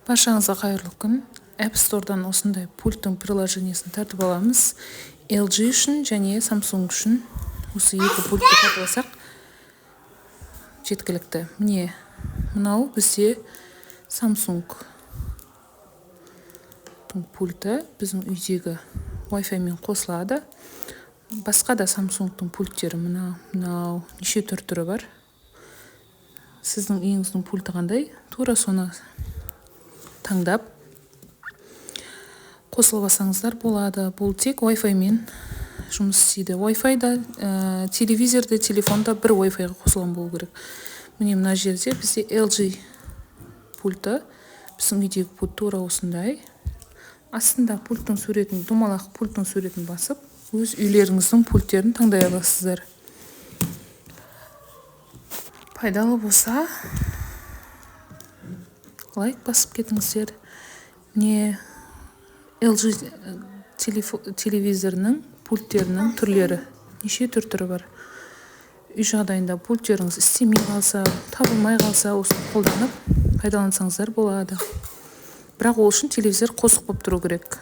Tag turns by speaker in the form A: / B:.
A: Баршаңызға қайырлы күн. App Store'дан осындай пульттың приложениесін тартып аламыз. LG үшін және Samsung үшін осы екі пультті тартып алсақ жеткілікті. Міне, мынау бізде Samsung пульті біздің үйдегі Wi-Fi мен қосылады. Басқа да Samsung пульттері мынау неше түрі бар. Сіздің үйіңіздің пульті қандай? Тура соны таңдап қосылып алсаңыздар болады. Бұл тек Wi-Fi мен жұмыс істейді. Wi-Fi-да, телевизорда, телефонда бір Wi-Fi-ға қосылған болу керек. Міне мына жерде бізде LG пульті, біздің үйдегі пульт тура осындай. Астында пульттың суретін, домалақ пульттың суретін басып, өз үйлеріңіздің пульттерін таңдай аласыздар. Пайдалы болса, лайк басып кетіңіздер. Міне LG телевизорының пульттерінің түрлері, неше түрі бар. Үй жағдайында пульттеріңіз істемей қалса, табылмай қалса, осыны қолданып пайдалансаңыздар болады. Бірақ ол үшін телевизор қосық болып тұру керек.